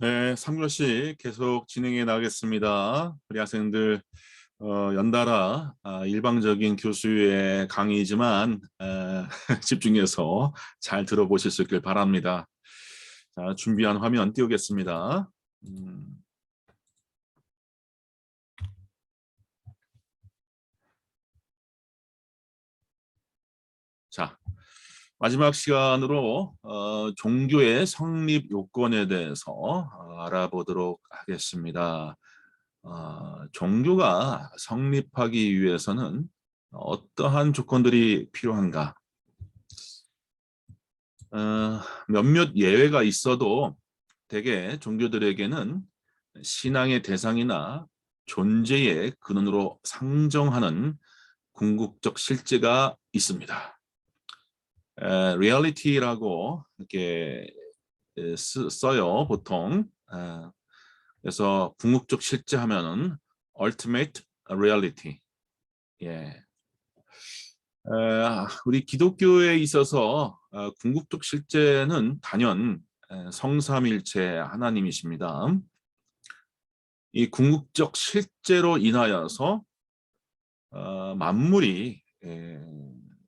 네, 3교시 계속 진행해 나가겠습니다. 우리 학생들 연달아 일방적인 교수의 강의이지만 집중해서 잘 들어보실 수 있길 바랍니다. 자, 준비한 화면 띄우겠습니다. 자, 마지막 시간으로 종교의 성립 요건에 대해서 알아보도록 하겠습니다. 종교가 성립하기 위해서는 어떠한 조건들이 필요한가? 몇몇 예외가 있어도 대개 종교들에게는 신앙의 대상이나 존재의 근원으로 상정하는 궁극적 실제가 있습니다. reality라고 이렇게 써요, 보통. 그래서 궁극적 실제 하면은 ultimate reality. 예. 우리 기독교에 있어서 궁극적 실제는 단연 성삼일체 하나님이십니다. 이 궁극적 실제로 인하여서 만물이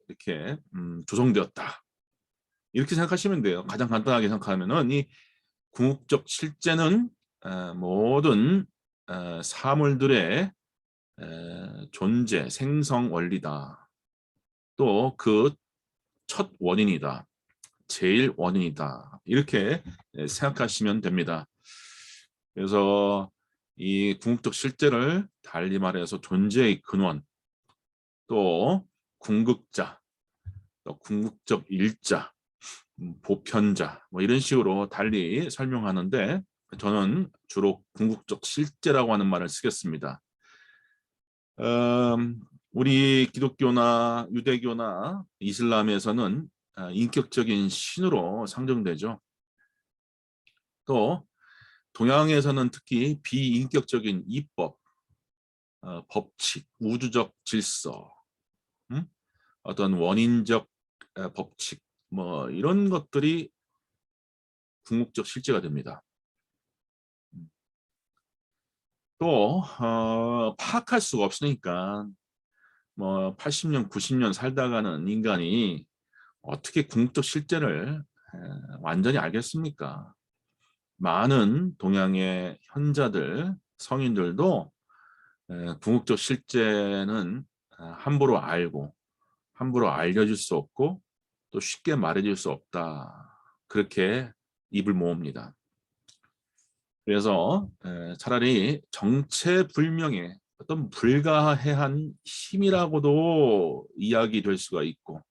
이렇게 조성되었다. 이렇게 생각하시면 돼요. 가장 간단하게 생각하면은 이 궁극적 실제는 모든 사물들의 존재, 생성 원리다. 또 그 첫 원인이다. 제일 원인이다. 이렇게 생각하시면 됩니다. 그래서 이 궁극적 실제를 달리 말해서 존재의 근원, 또 궁극자, 또 궁극적 일자, 보편자, 뭐 이런 식으로 달리 설명하는데 저는 주로 궁극적 실제라고 하는 말을 쓰겠습니다. 우리 기독교나 유대교나 이슬람에서는 인격적인 신으로 상정되죠. 또 동양에서는 특히 비인격적인 이법, 법칙, 우주적 질서, 어떤 원인적 법칙, 뭐 이런 것들이 궁극적 실제가 됩니다. 또 파악할 수가 없으니까 뭐 80년, 90년 살다가는 인간이 어떻게 궁극적 실제를 완전히 알겠습니까? 많은 동양의 현자들, 성인들도 궁극적 실제는 함부로 알고 함부로 알려줄 수 없고 또 쉽게 말해줄 수 없다. 그렇게 입을 모읍니다. 그래서 차라리 정체불명의 어떤 불가해한 힘이라고도 이야기될 수가 있고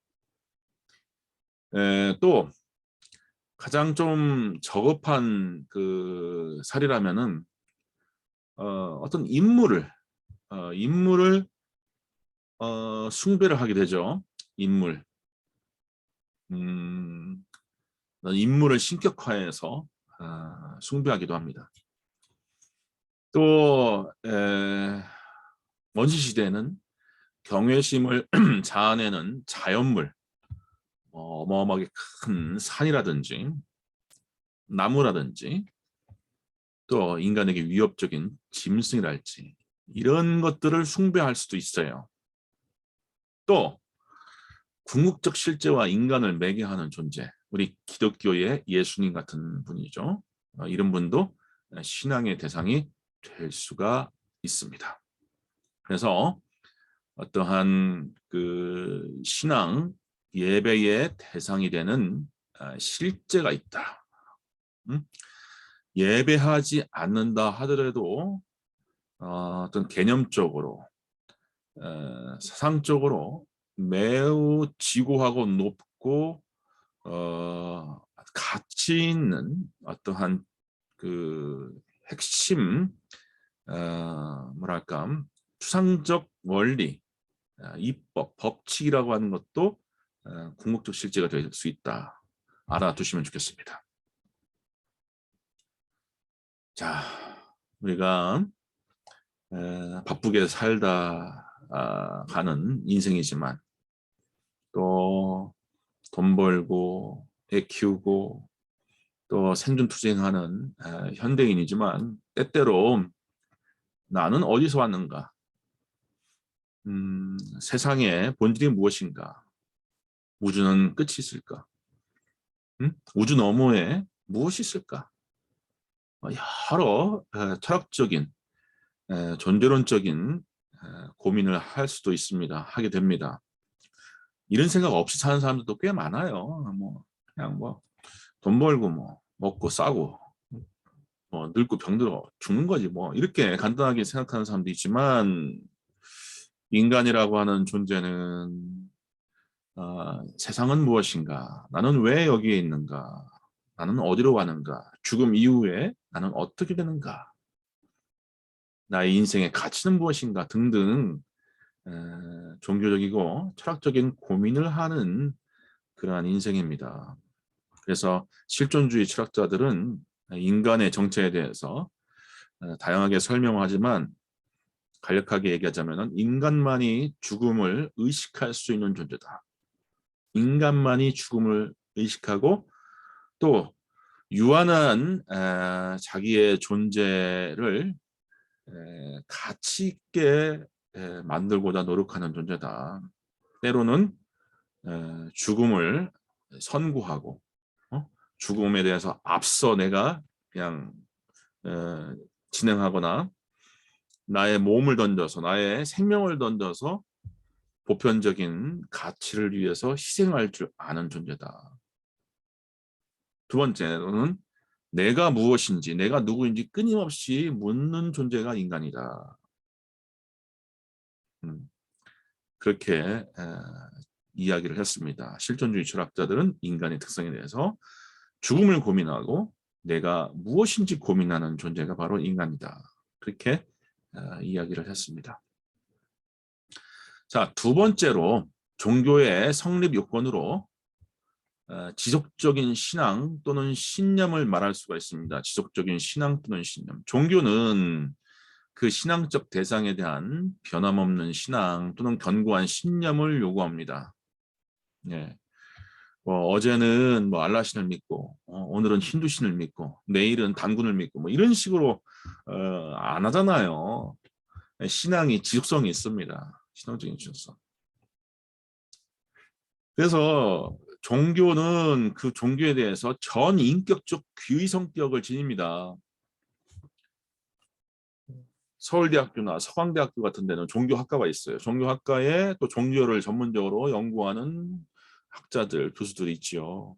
또 가장 좀 저급한 그 사례라면은 어떤 인물을 숭배를 하게 되죠. 인물을 신격화해서 숭배하기도 합니다. 또 원시 시대에는 경외심을 자아내는 자연물, 어마어마하게 큰 산이라든지 나무라든지 또 인간에게 위협적인 짐승이랄지 이런 것들을 숭배할 수도 있어요. 또 궁극적 실제와 인간을 매개하는 존재, 우리 기독교의 예수님 같은 분이죠. 이런 분도 신앙의 대상이 될 수가 있습니다. 그래서 어떠한 그 신앙 예배의 대상이 되는 실제가 있다. 예배하지 않는다 하더라도 어떤 개념적으로 사상적으로 매우 지고하고 높고 가치 있는 어떠한 그 핵심 뭐랄까 추상적 원리, 입법, 법칙이라고 하는 것도 궁극적 실제가 될 수 있다. 알아두시면 좋겠습니다. 자, 우리가 바쁘게 살다 가는 인생이지만 또 돈 벌고 애 키우고 또 생존투쟁하는 현대인이지만 때때로 나는 어디서 왔는가? 세상의 본질이 무엇인가? 우주는 끝이 있을까? 우주 너머에 무엇이 있을까? 여러 철학적인 존재론적인 고민을 할 수도 있습니다. 하게 됩니다. 이런 생각 없이 사는 사람들도 꽤 많아요. 그냥 돈 벌고 먹고 싸고 늙고 병들어 죽는 거지 이렇게 간단하게 생각하는 사람도 있지만 인간이라고 하는 존재는 세상은 무엇인가? 나는 왜 여기에 있는가? 나는 어디로 가는가? 죽음 이후에 나는 어떻게 되는가? 나의 인생의 가치는 무엇인가? 등등 종교적이고 철학적인 고민을 하는 그러한 인생입니다. 그래서 실존주의 철학자들은 인간의 정체에 대해서 다양하게 설명하지만 간략하게 얘기하자면 인간만이 죽음을 의식할 수 있는 존재다. 인간만이 죽음을 의식하고 또 유한한 자기의 존재를 가치 있게 만들고자 노력하는 존재다. 때로는 죽음을 선고하고 죽음에 대해서 앞서 내가 그냥 진행하거나 나의 몸을 던져서 나의 생명을 던져서 보편적인 가치를 위해서 희생할 줄 아는 존재다. 두 번째로는 내가 무엇인지 내가 누구인지 끊임없이 묻는 존재가 인간이다. 그렇게 이야기를 했습니다. 실존주의 철학자들은 인간의 특성에 대해서 죽음을 고민하고 내가 무엇인지 고민하는 존재가 바로 인간이다. 그렇게 이야기를 했습니다. 자, 두 번째로 종교의 성립 요건으로 지속적인 신앙 또는 신념을 말할 수가 있습니다. 지속적인 신앙 또는 신념. 종교는 그 신앙적 대상에 대한 변함없는 신앙 또는 견고한 신념을 요구합니다. 예. 어제는 알라신을 믿고 오늘은 힌두신을 믿고 내일은 단군을 믿고 이런 식으로 안 하잖아요. 신앙이 지속성이 있습니다. 신앙적인 지속성. 그래서 종교는 그 종교에 대해서 전인격적 귀의 성격을 지닙니다. 서울대학교나 서강대학교 같은 데는 종교학과가 있어요. 종교학과에 또 종교를 전문적으로 연구하는 학자들, 교수들이 있지요.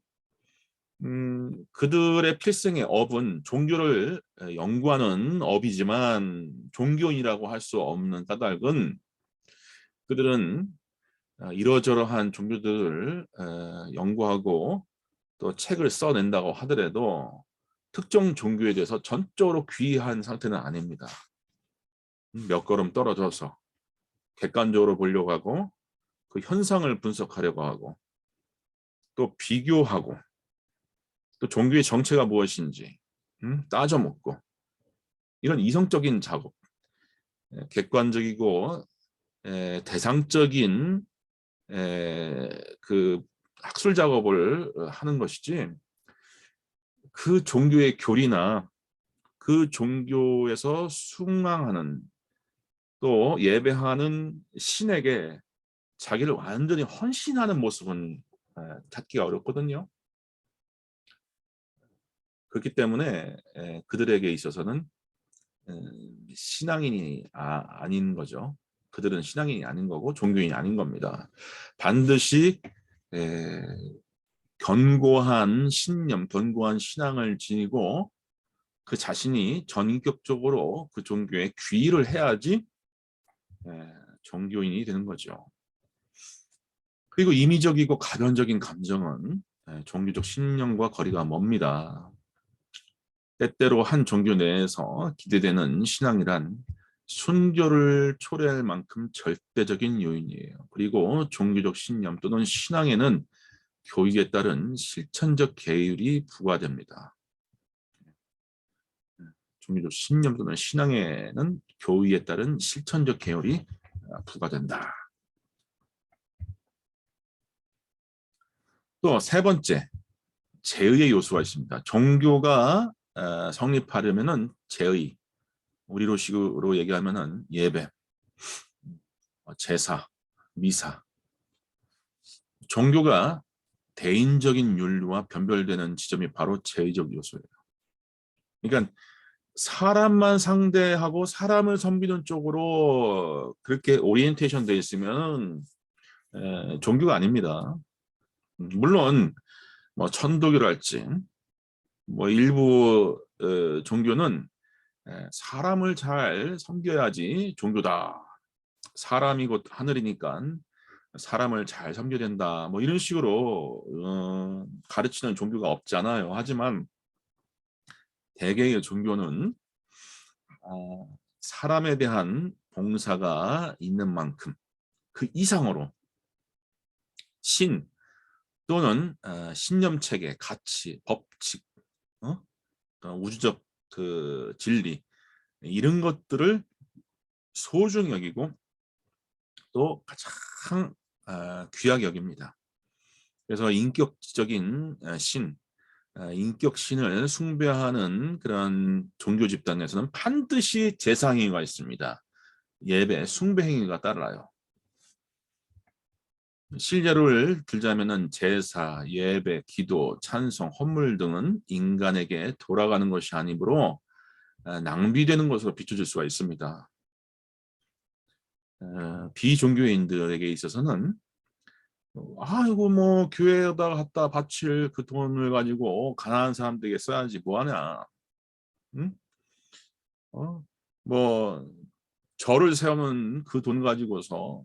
그들의 필생의 업은 종교를 연구하는 업이지만 종교인이라고 할 수 없는 까닭은 그들은 이러저러한 종교들을 연구하고 또 책을 써낸다고 하더라도 특정 종교에 대해서 전적으로 귀의한 상태는 아닙니다. 몇 걸음 떨어져서 객관적으로 보려고 하고 그 현상을 분석하려고 하고 또 비교하고 또 종교의 정체가 무엇인지 따져 묻고 이런 이성적인 작업, 객관적이고 대상적인 그 학술 작업을 하는 것이지 그 종교의 교리나 그 종교에서 숭앙하는 또 예배하는 신에게 자기를 완전히 헌신하는 모습은 찾기가 어렵거든요. 그렇기 때문에 그들에게 있어서는 신앙인이 아닌 거죠. 그들은 신앙인이 아닌 거고 종교인이 아닌 겁니다. 반드시 견고한 신념, 견고한 신앙을 지니고 그 자신이 전인격적으로 그 종교에 귀의를 해야지 종교인이 되는 거죠. 그리고 임의적이고 가변적인 감정은 종교적 신념과 거리가 멉니다. 때때로 한 종교 내에서 기대되는 신앙이란 순교를 초래할 만큼 절대적인 요인이에요. 그리고 종교적 신념 또는 신앙에는 교육에 따른 실천적 계율이 부과됩니다. 종교적 신념 또는 신앙에는 교육에 따른 실천적 계율이 부과된다. 또 세 번째, 제의의 요소가 있습니다. 종교가 성립하려면은 제의, 우리로 식으로 얘기하면은 예배, 제사, 미사. 종교가 대인적인 윤리와 변별되는 지점이 바로 제의적 요소예요. 그러니까 사람만 상대하고 사람을 섬기는 쪽으로 그렇게 오리엔테이션 돼 있으면 종교가 아닙니다. 물론 뭐 천도교랄지 뭐 일부 종교는 사람을 잘 섬겨야지 종교다. 사람이 곧 하늘이니까 사람을 잘 섬겨야 된다. 뭐 이런 식으로 가르치는 종교가 없잖아요. 하지만 대개의 종교는 사람에 대한 봉사가 있는 만큼 그 이상으로 신 또는 신념체계, 가치, 법칙, 우주적 그 진리 이런 것들을 소중히 여기고 또 가장 귀하게 여깁니다. 그래서 인격적인 신, 인격신을 숭배하는 그런 종교 집단에서는 반드시 제사행위가 있습니다. 예배, 숭배 행위가 따라요. 실제로를 들자면은 제사, 예배, 기도, 찬송, 헌물 등은 인간에게 돌아가는 것이 아니므로 낭비되는 것으로 비춰질 수가 있습니다. 비종교인들에게 있어서는 이거 뭐 교회에다가 갖다 바칠 그 돈을 가지고 가난한 사람들에게 써야지 뭐하냐. 응? 뭐 절을 세우는 그 돈 가지고서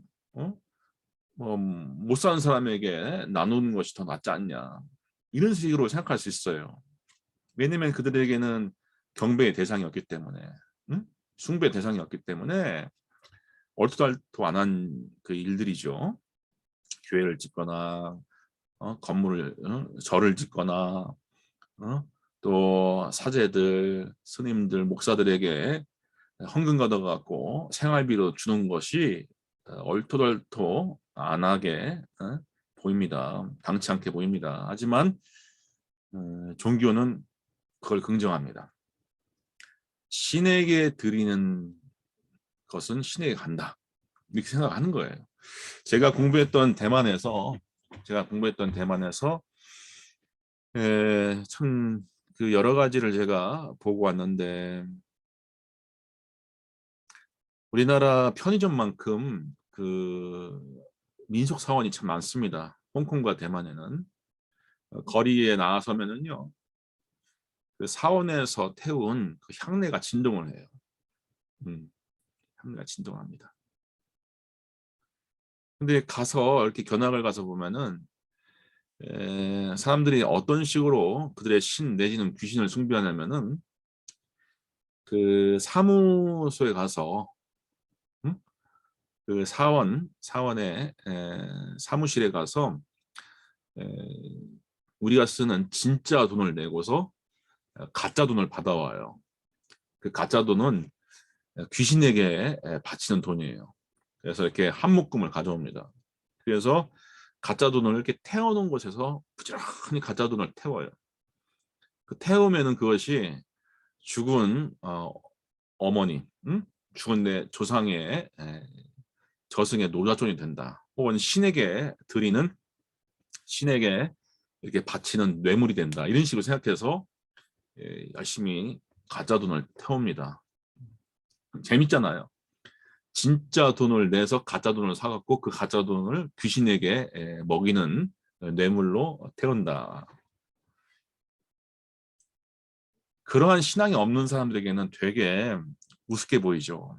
못 사는 사람에게 나누는 것이 더 낫지 않냐. 이런 식으로 생각할 수 있어요. 왜냐면 그들에게는 경배의 대상이었기 때문에, 응? 숭배 대상이었기 때문에 얼토당토 안 한 그 일들이죠. 교회를 짓거나 건물을 절을 짓거나 또 사제들, 스님들, 목사들에게 헌금 걷어갖고 생활비로 주는 것이 얼토당토 안 하게 보입니다. 당치 않게 보입니다. 하지만 종교는 그걸 긍정합니다. 신에게 드리는 것은 신에게 간다. 이렇게 생각하는 거예요. 제가 공부했던 대만에서 참 그 여러 가지를 제가 보고 왔는데 우리나라 편의점만큼 그 민속 사원이 참 많습니다. 홍콩과 대만에는 거리에 나서면은요 그 사원에서 태운 그 향내가 진동을 해요. 향내가 진동합니다. 근데 가서 이렇게 견학을 가서 보면은 사람들이 어떤 식으로 그들의 신 내지는 귀신을 숭배하냐면은 그 사무소에 가서 그 사원의 사무실에 가서 에, 우리가 쓰는 진짜 돈을 내고서 가짜 돈을 받아와요. 그 가짜 돈은 귀신에게 바치는 돈이에요. 그래서 이렇게 한 묶음을 가져옵니다. 그래서 가짜 돈을 이렇게 태워놓은 곳에서 부지런히 가짜 돈을 태워요. 그 태우면은 그것이 죽은 어머니, 죽은 내 조상의 저승의 노자존이 된다. 혹은 신에게 이렇게 바치는 뇌물이 된다. 이런 식으로 생각해서 열심히 가짜 돈을 태웁니다. 재밌잖아요. 진짜 돈을 내서 가짜 돈을 사갖고 그 가짜 돈을 귀신에게 먹이는 뇌물로 태운다. 그러한 신앙이 없는 사람들에게는 되게 우습게 보이죠.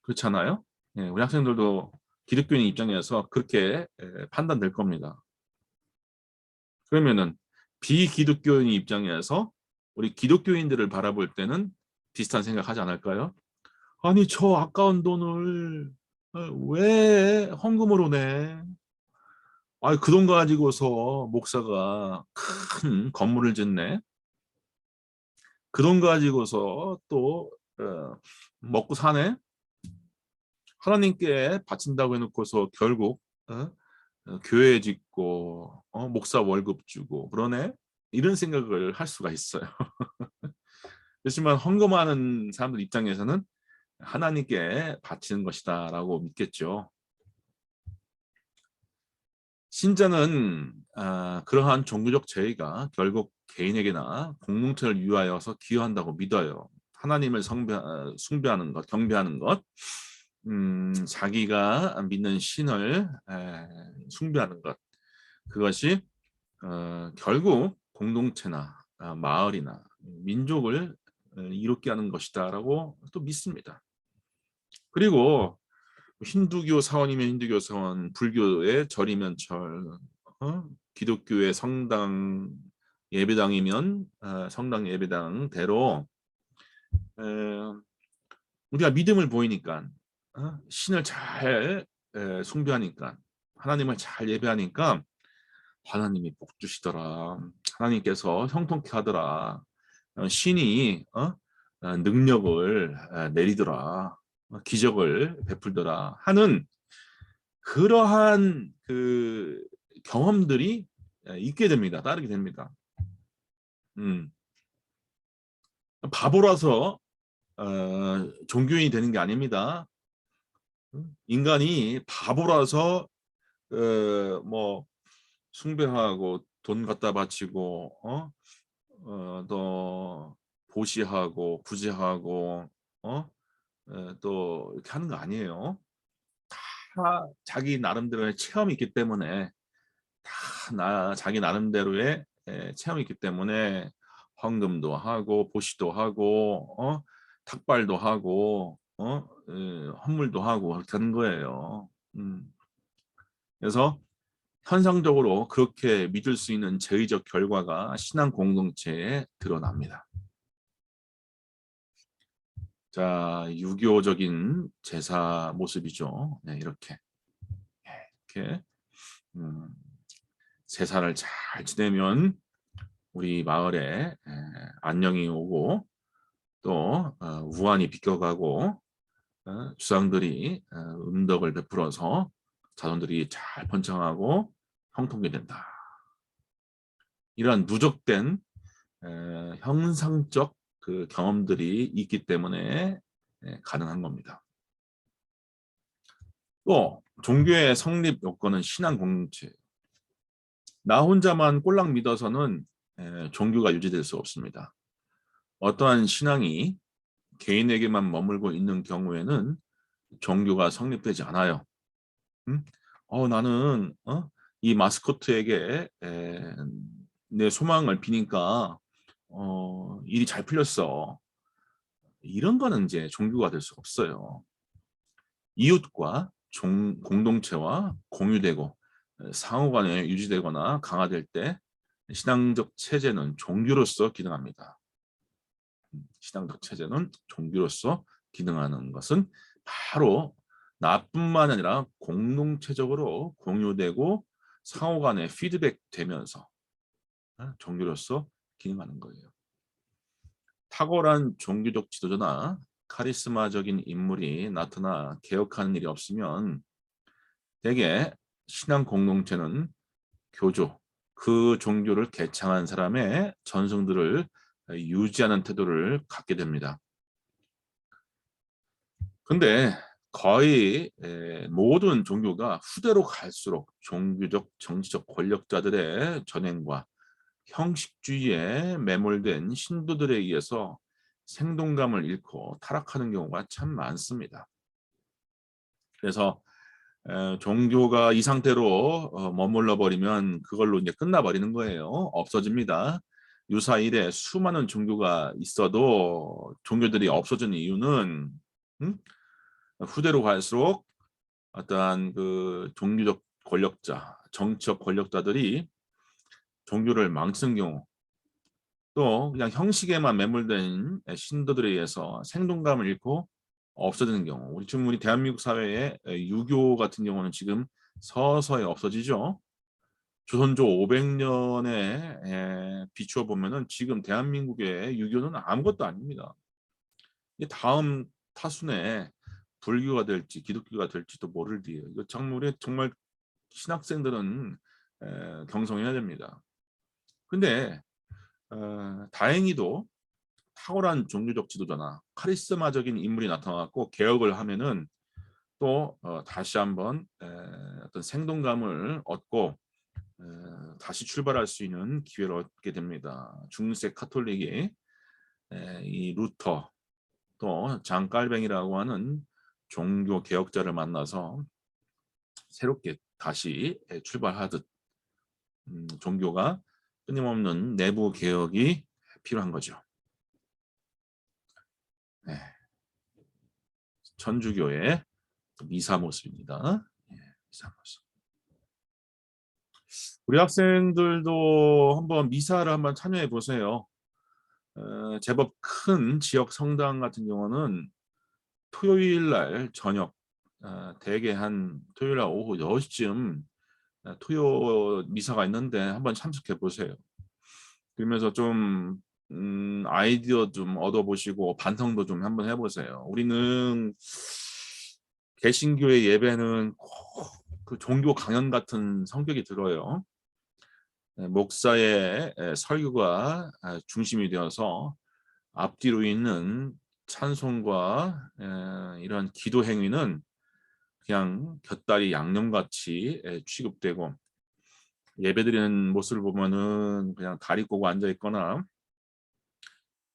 그렇잖아요. 우리 학생들도 기독교인 입장에서 그렇게 판단될 겁니다. 그러면은 비기독교인 입장에서 우리 기독교인들을 바라볼 때는 비슷한 생각하지 않을까요? 아니 저 아까운 돈을 왜 헌금으로 내? 아니 그 돈 가지고서 목사가 큰 건물을 짓네. 그 돈 가지고서 또 먹고 사네. 하나님께 바친다고 해놓고서 결국 교회 짓고 목사 월급 주고 그러네? 이런 생각을 할 수가 있어요. 그렇지만 헌금하는 사람들 입장에서는 하나님께 바치는 것이다라고 믿겠죠. 신자는 그러한 종교적 제의가 결국 개인에게나 공동체를 위하여서 기여한다고 믿어요. 하나님을 숭배하는 것, 경배하는 것, 자기가 믿는 신을 숭배하는 것, 그것이 결국 공동체나 마을이나 민족을 이롭게 하는 것이다라고 또 믿습니다. 그리고 힌두교 사원이면 힌두교 사원, 불교의 절이면 절, 기독교의 성당 예배당이면 성당 예배당대로 우리가 믿음을 보이니까 신을 잘 숭배하니까 하나님을 잘 예배하니까 하나님이 복 주시더라. 하나님께서 형통케 하더라. 신이 능력을 내리더라. 기적을 베풀더라 하는 그러한 그 경험들이 있게 됩니다. 따르게 됩니다. 바보라서 종교인이 되는 게 아닙니다. 인간이 바보라서 뭐 숭배하고 돈 갖다 바치고 또 보시하고 구제하고 또 이렇게 하는 거 아니에요. 다 자기 나름대로의 체험이 있기 때문에 자기 나름대로의 체험이 있기 때문에 헌금도 하고 보시도 하고 탁발도 하고 헌물도 하고 그렇게 하는 거예요. 그래서 현상적으로 그렇게 믿을 수 있는 제의적 결과가 신앙 공동체에 드러납니다. 자, 유교적인 제사 모습이죠. 네, 이렇게 제사를 잘 지내면 우리 마을에 안녕이 오고 또 우환이 비껴가고 주상들이 음덕을 베풀어서 자손들이 잘 번창하고 형통이 된다. 이러한 누적된 형상적 그 경험들이 있기 때문에 가능한 겁니다. 또 종교의 성립 요건은 신앙 공동체. 나 혼자만 꼴랑 믿어서는 종교가 유지될 수 없습니다. 어떠한 신앙이 개인에게만 머물고 있는 경우에는 종교가 성립되지 않아요. 나는 이 마스코트에게 내 소망을 비니까 일이 잘 풀렸어. 이런 거는 이제 종교가 될 수 없어요. 이웃과 공동체와 공유되고 상호간에 유지되거나 강화될 때 신앙적 체제는 종교로서 기능합니다. 신앙적 체제는 종교로서 기능하는 것은 바로 나뿐만 아니라 공동체적으로 공유되고 상호간에 피드백되면서 종교로서 기능하는 거예요. 탁월한 종교적 지도자나 카리스마적인 인물이 나타나 개혁하는 일이 없으면 대개 신앙 공동체는 교조, 그 종교를 개창한 사람의 전승들을 유지하는 태도를 갖게 됩니다. 근데 거의 모든 종교가 후대로 갈수록 종교적, 정치적 권력자들의 전횡과 형식주의에 매몰된 신도들에 의해서 생동감을 잃고 타락하는 경우가 참 많습니다. 그래서 종교가 이 상태로 머물러 버리면 그걸로 이제 끝나버리는 거예요. 없어집니다. 유사일에 수많은 종교가 있어도 종교들이 없어지는 이유는 후대로 갈수록 어떠한 그 종교적 권력자, 정치적 권력자들이 종교를 망치는 경우 또 그냥 형식에만 매몰된 신도들에 의해서 생동감을 잃고 없어지는 경우 우리 대한민국 사회의 유교 같은 경우는 지금 서서히 없어지죠. 조선조 500년에 비추어 보면은 지금 대한민국의 유교는 아무것도 아닙니다. 다음 타순에 불교가 될지 기독교가 될지도 모를 뒤에 이거 정말 신학생들은 경성해야 됩니다. 근데 다행히도 탁월한 종교적 지도자나 카리스마적인 인물이 나타나고 개혁을 하면은 또 다시 한번 어떤 생동감을 얻고 다시 출발할 수 있는 기회를 얻게 됩니다. 중세 카톨릭이 이 루터 또 장 깔뱅이라고 하는 종교 개혁자를 만나서 새롭게 다시 출발하듯 종교가 끊임없는 내부 개혁이 필요한 거죠. 네. 천주교의 미사 모습입니다. 미사 모습. 우리 학생들도 한번 미사를 한번 참여해 보세요. 제법 큰 지역 성당 같은 경우는 토요일 날 저녁, 대개 한 토요일 날 오후 6시쯤 토요 미사가 있는데 한번 참석해 보세요. 그러면서 좀 아이디어 좀 얻어보시고 반성도 좀 한번 해보세요. 우리는 개신교의 예배는 꼭 그 종교 강연 같은 성격이 들어요. 목사의 설교가 중심이 되어서 앞뒤로 있는 찬송과 이런 기도 행위는 그냥 곁다리 양념같이 취급되고 예배드리는 모습을 보면은 그냥 다리 꼬고 앉아 있거나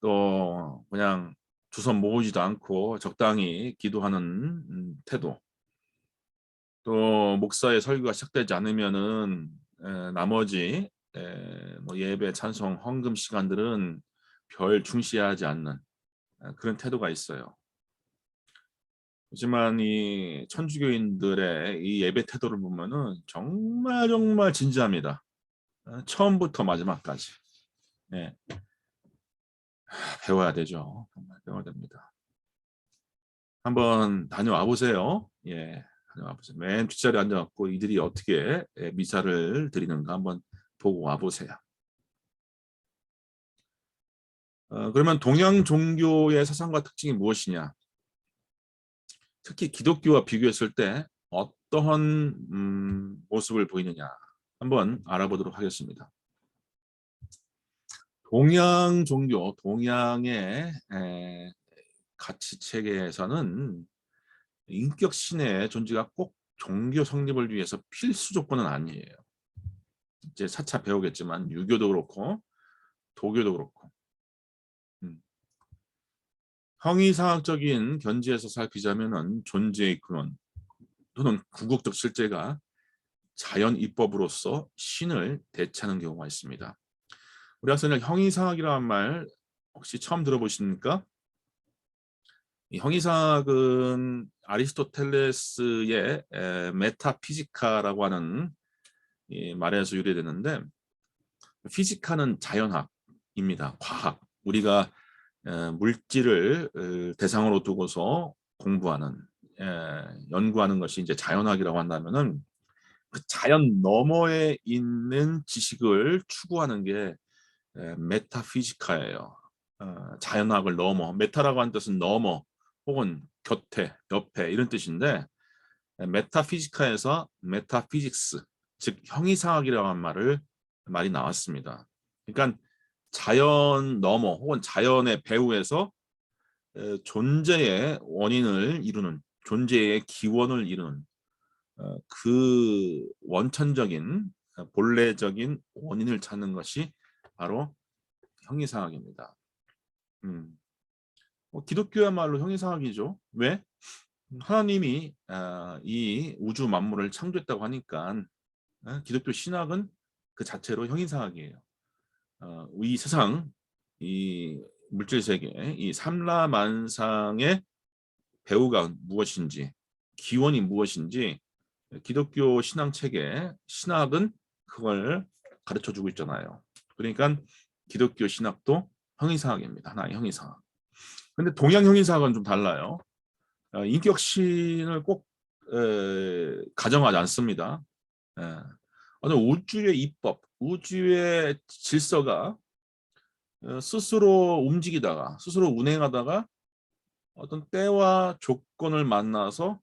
또 그냥 두 손 모으지도 않고 적당히 기도하는 태도. 또 목사의 설교가 시작되지 않으면은 나머지 뭐 예배, 찬송, 헌금 시간들은 별 중시하지 않는 그런 태도가 있어요. 하지만 이 천주교인들의 이 예배 태도를 보면은 정말 정말 진지합니다. 처음부터 마지막까지. 네. 배워야 되죠. 정말 배워야 됩니다. 한번 다녀와 보세요. 예, 다녀와 보세요. 맨 뒷자리에 앉아갖고 이들이 어떻게 미사를 드리는가 한번 보고 와 보세요. 그러면 동양 종교의 사상과 특징이 무엇이냐? 특히 기독교와 비교했을 때 어떠한 모습을 보이느냐? 한번 알아보도록 하겠습니다. 동양 종교, 동양의 가치 체계에서는 인격 신의 존재가 꼭 종교 성립을 위해서 필수 조건은 아니에요. 이제 차차 배우겠지만 유교도 그렇고 도교도 그렇고 형이상학적인 견지에서 살피자면은 존재의 근원 또는 궁극적 실제가 자연 입법으로서 신을 대체하는 경우가 있습니다. 우리 학생들 형이상학이라는 말 혹시 처음 들어보십니까? 이 형이상학은 아리스토텔레스의 메타피지카라고 하는 이 말에서 유래되는데 피지카는 자연학입니다. 과학. 우리가 물질을 대상으로 두고서 공부하는 연구하는 것이 이제 자연학이라고 한다면은 그 자연 너머에 있는 지식을 추구하는 게 메타피지카예요. 자연학을 넘어. 메타라고 하는 뜻은 넘어 혹은 곁에, 옆에 이런 뜻인데 메타피지카에서 메타피직스 즉 형이상학이라고 하는 말이 나왔습니다. 그러니까 자연 너머 혹은 자연의 배후에서 존재의 원인을 이루는 존재의 기원을 이루는 그 원천적인 본래적인 원인을 찾는 것이 바로 형이상학입니다. 기독교야말로 형이상학이죠. 왜? 하나님이 이 우주 만물을 창조했다고 하니까 기독교 신학은 그 자체로 형이상학이에요. 이 세상, 이 물질 세계, 이 삼라만상의 배후가 무엇인지, 기원이 무엇인지 기독교 신앙 체계, 신학은 그걸 가르쳐 주고 있잖아요. 그러니까 기독교 신학도 형이상학입니다. 하나의 형이상학. 근데 동양 형이상학은 좀 달라요. 인격신을 꼭 가정하지 않습니다. 어느 우주의 입법, 우주의 질서가 스스로 움직이다가 스스로 운행하다가 어떤 때와 조건을 만나서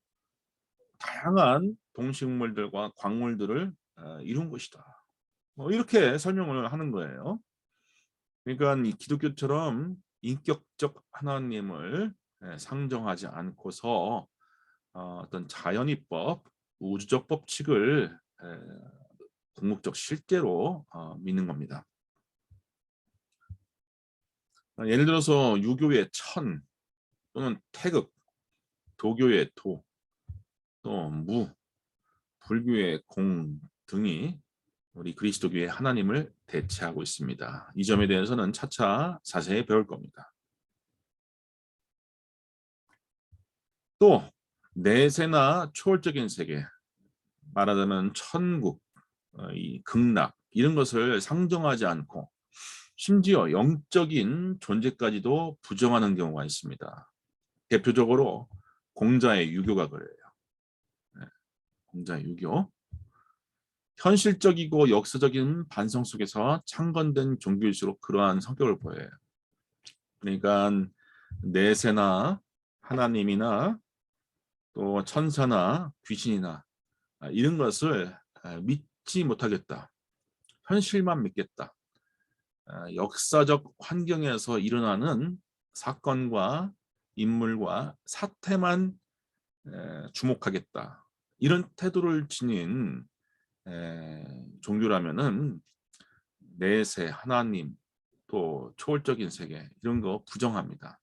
다양한 동식물들과 광물들을 이룬 것이다. 이렇게 설명을 하는 거예요. 그러니까 이 기독교처럼 인격적 하나님을 상정하지 않고서 어떤 자연이법, 우주적 법칙을 궁극적 실제로 믿는 겁니다. 예를 들어서 유교의 천 또는 태극, 도교의 도, 또 무, 불교의 공 등이 우리 그리스도교의 하나님을 대체하고 있습니다. 이 점에 대해서는 차차 자세히 배울 겁니다. 또 내세나 초월적인 세계, 말하자면 천국, 이 극락 이런 것을 상정하지 않고 심지어 영적인 존재까지도 부정하는 경우가 있습니다. 대표적으로 공자의 유교가 그래요. 공자의 유교. 현실적이고 역사적인 반성 속에서 창건된 종교일수록 그러한 성격을 보여요. 그러니까 내세나 하나님이나 또 천사나 귀신이나 이런 것을 믿지 못하겠다. 현실만 믿겠다. 역사적 환경에서 일어나는 사건과 인물과 사태만 주목하겠다. 이런 태도를 지닌 종교라면은 내세, 하나님, 또 초월적인 세계 이런 거 부정합니다.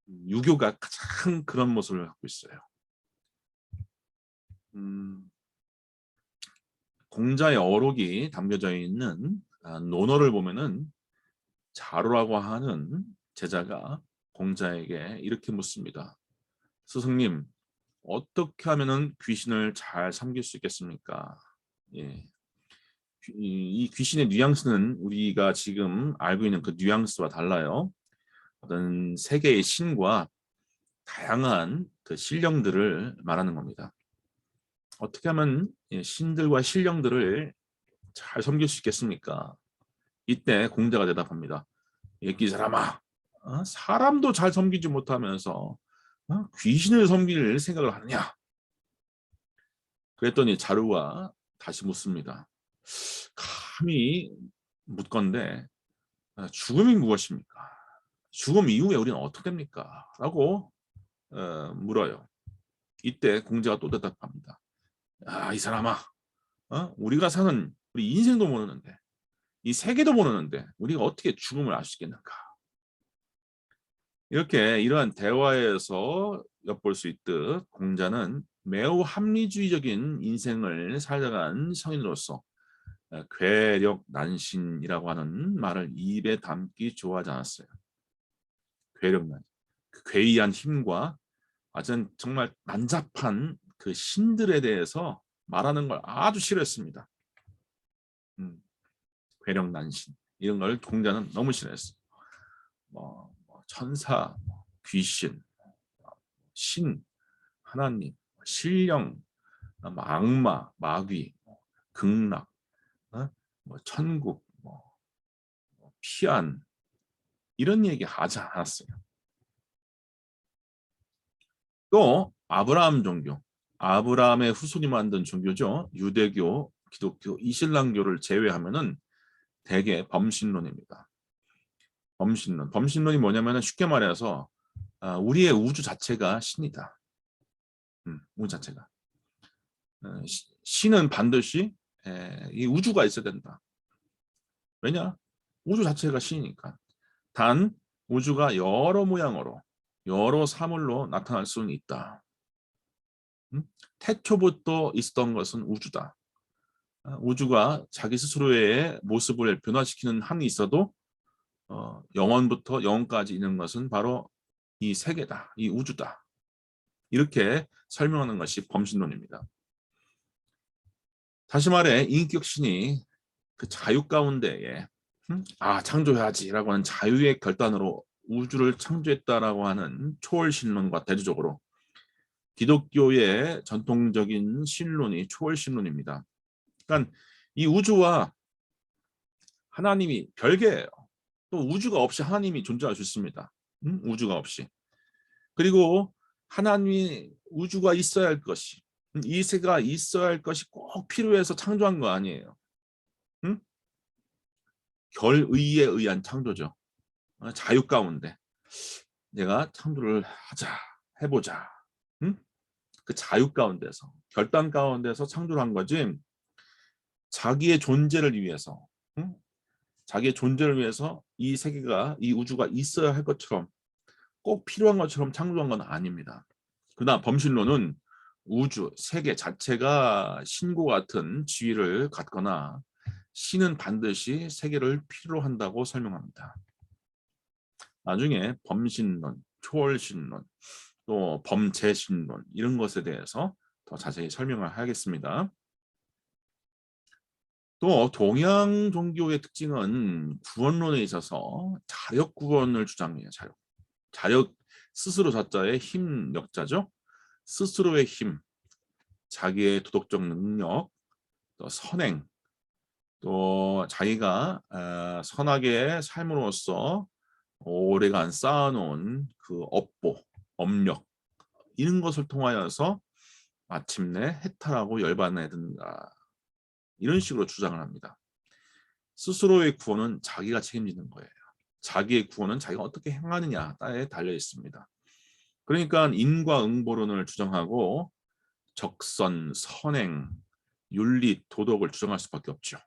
유교가 가장 그런 모습을 갖고 있어요. 공자의 어록이 담겨져 있는 논어를 보면은 자로라고 하는 제자가 공자에게 이렇게 묻습니다. 스승님, 어떻게 하면은 귀신을 잘 섬길 수 있겠습니까? 예. 이 귀신의 뉘앙스는 우리가 지금 알고 있는 그 뉘앙스와 달라요. 어떤 세계의 신과 다양한 그 신령들을 말하는 겁니다. 어떻게 하면 신들과 신령들을 잘 섬길 수 있겠습니까? 이때 공자가 대답합니다. 예끼 사람아, 사람도 잘 섬기지 못하면서 귀신을 섬길 생각을 하느냐? 그랬더니 자루가 다시 묻습니다. 감히 묻건대 죽음이 무엇입니까? 죽음 이후에 우리는 어떻게 됩니까? 라고 물어요. 이때 공자가 또 대답합니다. 이 사람아, 우리가 사는 우리 인생도 모르는데 이 세계도 모르는데 우리가 어떻게 죽음을 알 수 있겠는가? 이렇게 이러한 대화에서 엿볼 수 있듯 공자는 매우 합리주의적인 인생을 살아간 성인으로서 괴력난신이라고 하는 말을 입에 담기 좋아하지 않았어요. 괴력난, 그 괴이한 힘과 완전 정말 난잡한 그 신들에 대해서 말하는 걸 아주 싫어했습니다. 괴력난신 이런 걸 공자는 너무 싫어했어요. 천사, 귀신, 신, 하나님, 신령, 악마, 마귀, 극락, 천국, 피안 이런 얘기 하지 않았어요. 또 아브라함 종교, 아브라함의 후손이 만든 종교죠. 유대교, 기독교, 이슬람교를 제외하면은 대개 범신론입니다. 범신론이 뭐냐면 쉽게 말해서 우리의 우주 자체가 신이다. 우주 자체가. 신은 반드시 이 우주가 있어야 된다. 왜냐? 우주 자체가 신이니까. 단 우주가 여러 모양으로 여러 사물로 나타날 수는 있다. 태초부터 있었던 것은 우주다. 우주가 자기 스스로의 모습을 변화시키는 한이 있어도 영원부터 영원까지 있는 것은 바로 이 세계다. 이 우주다. 이렇게 설명하는 것이 범신론입니다. 다시 말해 인격신이 그 자유 가운데에 창조해야지라고 하는 자유의 결단으로 우주를 창조했다라고 하는 초월신론과 대조적으로 기독교의 전통적인 신론이 초월신론입니다. 그러니까 이 우주와 하나님이 별개예요. 또 우주가 없이 하나님이 존재할 수 있습니다. 우주가 없이. 그리고 하나님이 우주가 있어야 할 것이 이 세계가 있어야 할 것이 꼭 필요해서 창조한 거 아니에요. 응? 결의에 의한 창조죠. 자유 가운데 내가 창조를 하자, 해보자. 응? 그 자유 가운데서, 결단 가운데서 창조를 한 거지. 자기의 존재를 위해서, 응? 자기의 존재를 위해서 이 세계가, 이 우주가 있어야 할 것처럼, 꼭 필요한 것처럼 창조한 건 아닙니다. 그러나 범신론은 우주, 세계 자체가 신과 같은 지위를 갖거나 신은 반드시 세계를 필요로 한다고 설명합니다. 나중에 범신론, 초월신론, 또 범재신론 이런 것에 대해서 더 자세히 설명을 하겠습니다. 또 동양 종교의 특징은 구원론에 있어서 자력 구원을 주장해요. 자력 스스로 자자의 힘 역자죠. 스스로의 힘, 자기의 도덕적 능력, 또 선행, 또 자기가 선하게 삶으로써 오래간 쌓아놓은 그 업보, 업력 이런 것을 통하여서 마침내 해탈하고 열반에 든다. 이런 식으로 주장을 합니다. 스스로의 구원은 자기가 책임지는 거예요. 자기의 구원은 자기가 어떻게 행하느냐에 달려 있습니다. 그러니까 인과응보론을 주장하고 적선, 선행, 윤리, 도덕을 주장할 수밖에 없죠.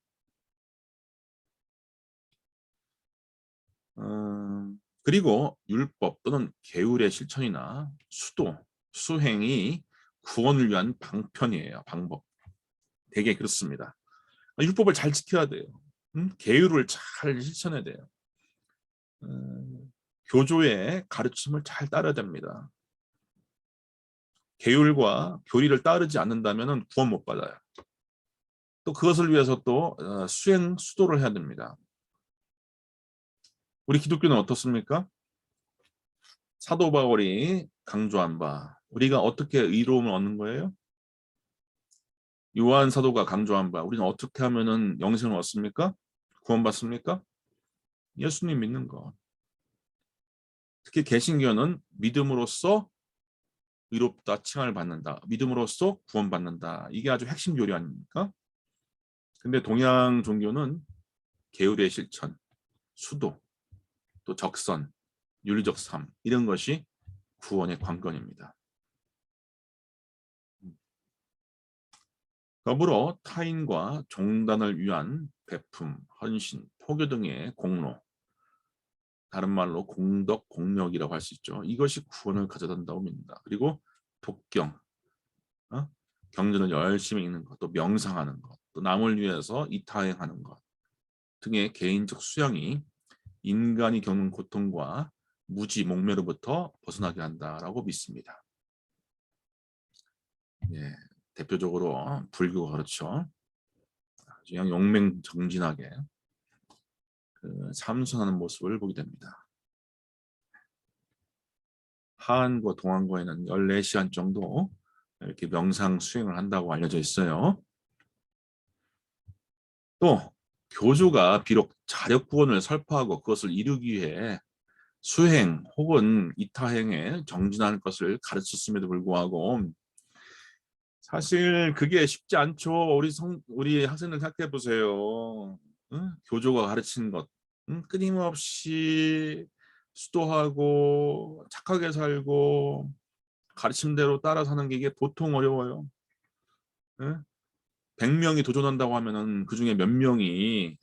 그리고 율법 또는 계율의 실천이나 수도, 수행이 구원을 위한 방편이에요. 방법. 되게 그렇습니다. 율법을 잘 지켜야 돼요. 계율을 잘 실천해야 돼요. 교조의 가르침을 잘 따라야 됩니다. 계율과 교리를 따르지 않는다면 구원 못 받아요. 또 그것을 위해서 또 수행, 수도를 해야 됩니다. 우리 기독교는 어떻습니까? 사도 바울이 강조한 바, 우리가 어떻게 의로움을 얻는 거예요? 요한 사도가 강조한 바, 우리는 어떻게 하면은 영생을 얻습니까? 구원받습니까? 예수님 믿는 것. 특히 개신교는 믿음으로써 의롭다 칭함을 받는다. 믿음으로써 구원받는다. 이게 아주 핵심 교리 아닙니까? 근데 동양 종교는 계율의 실천, 수도, 또 적선, 윤리적 삶 이런 것이 구원의 관건입니다. 더불어 타인과 종단을 위한 베품, 헌신, 포교 등의 공로, 다른 말로 공덕, 공력이라고 할 수 있죠. 이것이 구원을 가져다 준다고 믿는다. 그리고 독경, 경전을 열심히 읽는 것, 또 명상하는 것, 또 남을 위해서 이타행하는 것 등의 개인적 수양이 인간이 겪는 고통과 무지, 목매로부터 벗어나게 한다라고 믿습니다. 예, 대표적으로 불교가 그렇죠. 그냥 용맹정진하게 참선하는 모습을 보게 됩니다. 하안과 동안과에는 14시간 정도 이렇게 명상 수행을 한다고 알려져 있어요. 또 교주가 비록 자력구원을 설파하고 그것을 이루기 위해 수행 혹은 이타행에 정진하는 것을 가르쳤음에도 불구하고 사실 그게 쉽지 않죠. 우리 학생들 생각해 보세요. 응? 교조가 가르치는 것, 끊임없이 수도하고 착하게 살고 가르침대로 따라 사는 게 이게 보통 어려워요. 응? 100명이 도전한다고 하면은 그 중에 몇 명이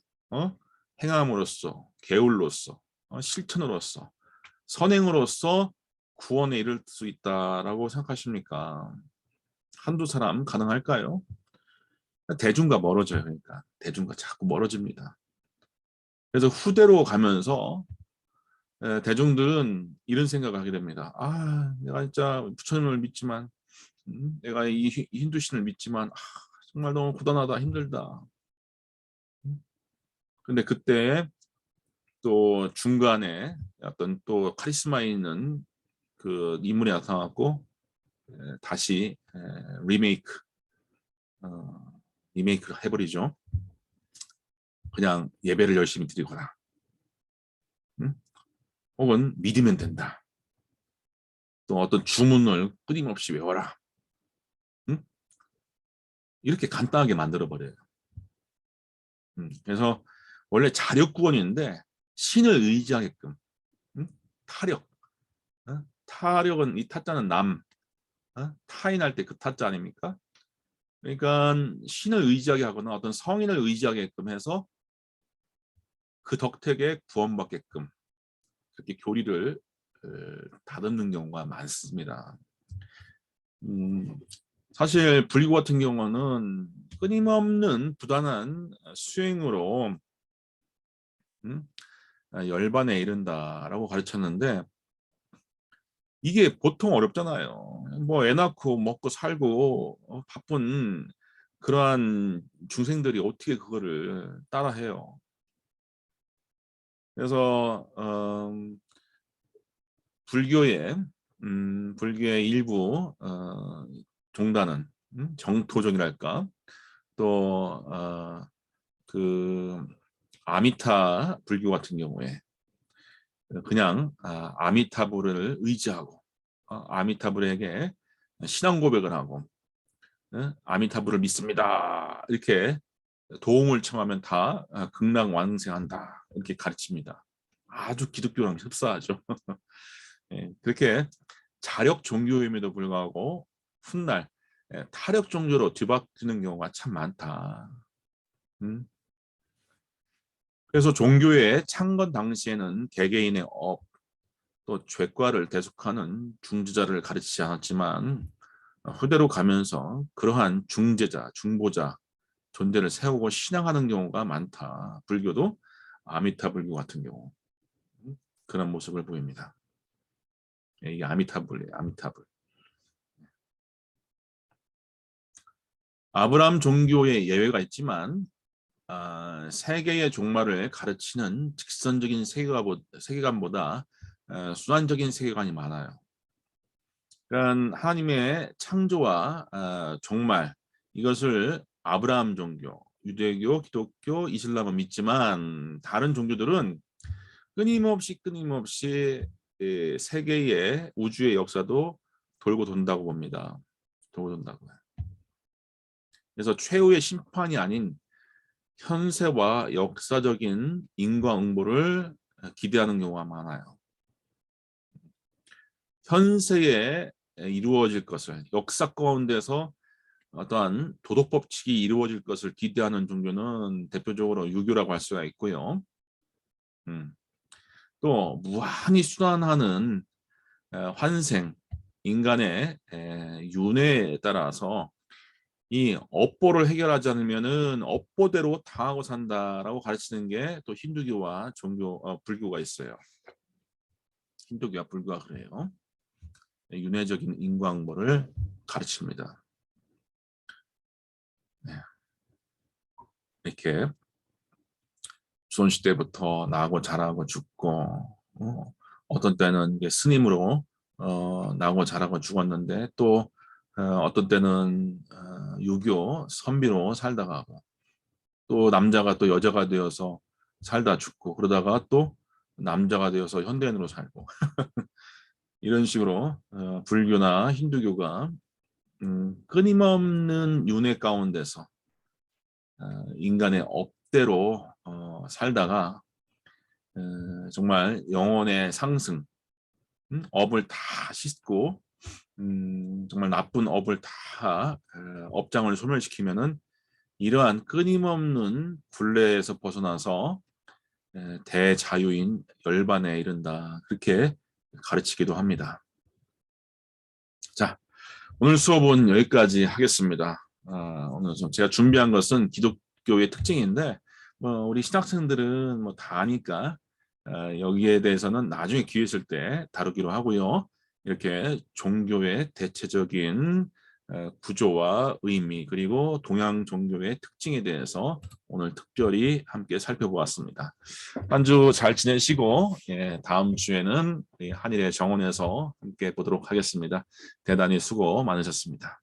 행함으로써, 계율로서, 실천으로서, 선행으로서 구원에 이를 수 있다라고 생각하십니까? 한두 사람 가능할까요? 대중과 멀어져요. 그러니까 대중과 자꾸 멀어집니다. 그래서 후대로 가면서 대중들은 이런 생각을 하게 됩니다. 아, 내가 진짜 부처님을 믿지만, 내가 이 힌두신을 믿지만, 정말 너무 고단하다, 힘들다. 근데 그때 또 중간에 어떤 또 카리스마 있는 그 인물이 나타났고 다시 리메이크, 리메이크를 해버리죠. 그냥 예배를 열심히 드리거나, 응? 혹은 믿으면 된다. 또 어떤 주문을 끊임없이 외워라. 응? 이렇게 간단하게 만들어 버려요. 그래서 원래 자력 구원인데 신을 의지하게끔. 타력. 타력은 이 타자는 남, 타인할 때 그 타자 아닙니까? 그러니까 신을 의지하게 하거나 어떤 성인을 의지하게끔 해서 그 덕택에 구원받게끔 그렇게 교리를 다듬는 경우가 많습니다. 사실 불교 같은 경우는 끊임없는 부단한 수행으로 열반에 이른다라고 가르쳤는데 이게 보통 어렵잖아요. 뭐 애 낳고 먹고 살고 바쁜 그러한 중생들이 어떻게 그거를 따라해요. 그래서 불교의 일부 종단은 정토종이랄까 또 그 아미타 불교 같은 경우에 그냥 아미타불을 의지하고 아미타불에게 신앙 고백을 하고 아미타불을 믿습니다. 이렇게 도움을 청하면 다 극락완승한다. 이렇게 가르칩니다. 아주 기독교랑 흡사하죠. 예, 그렇게 자력 종교임에도 불구하고 훗날 타력 종교로 뒤바뀌는 경우가 참 많다. 음. 그래서 종교의 창건 당시에는 개개인의 업, 또 죄과를 대속하는 중지자를 가르치지 않았지만 후대로 가면서 그러한 중재자, 중보자 존재를 세우고 신앙하는 경우가 많다. 불교도 아미타 불교 같은 경우 그런 모습을 보입니다. 이게 아미타불이에요. 아미타불. 아브라함 종교에 예외가 있지만 세계의 종말을 가르치는 직선적인 세계관보다 순환적인 세계관이 많아요. 그러니까 하나님의 창조와 종말 이것을 아브라함 종교, 유대교, 기독교, 이슬람은 믿지만 다른 종교들은 끊임없이 세계의 우주의 역사도 돌고 돈다고 봅니다. 돌고 돈다고요. 그래서 최후의 심판이 아닌 현세와 역사적인 인과응보를 기대하는 경우가 많아요. 현세에 이루어질 것을 역사 가운데서 어떠한 도덕 법칙이 이루어질 것을 기대하는 종교는 대표적으로 유교라고 할 수가 있고요. 또 무한히 순환하는 환생, 인간의 윤회에 따라서 이 업보를 해결하지 않으면은 업보대로 당하고 산다라고 가르치는 게 또 힌두교와 불교가 있어요. 힌두교와 불교가 그래요. 윤회적인 인과응보를 가르칩니다. 네. 이렇게 조선시대부터 나고 자라고 죽고 어떤 때는 이게 스님으로 나고 자라고 죽었는데 또 어떤 때는 유교 선비로 살다가 또 남자가 또 여자가 되어서 살다 죽고 그러다가 또 남자가 되어서 현대인으로 살고 이런 식으로 불교나 힌두교가 끊임없는 윤회 가운데서 인간의 업대로 살다가 정말 영혼의 상승, 업을 다 씻고 정말 나쁜 업을 다 업장을 소멸시키면은 이러한 끊임없는 굴레에서 벗어나서 대자유인 열반에 이른다. 그렇게 가르치기도 합니다. 자, 오늘 수업은 여기까지 하겠습니다. 오늘 제가 준비한 것은 기독교의 특징인데 우리 신학생들은 다 아니까 여기에 대해서는 나중에 기회 있을 때 다루기로 하고요. 이렇게 종교의 대체적인 구조와 의미 그리고 동양 종교의 특징에 대해서 오늘 특별히 함께 살펴보았습니다. 한 주 잘 지내시고 다음 주에는 한일의 정원에서 함께 보도록 하겠습니다. 대단히 수고 많으셨습니다.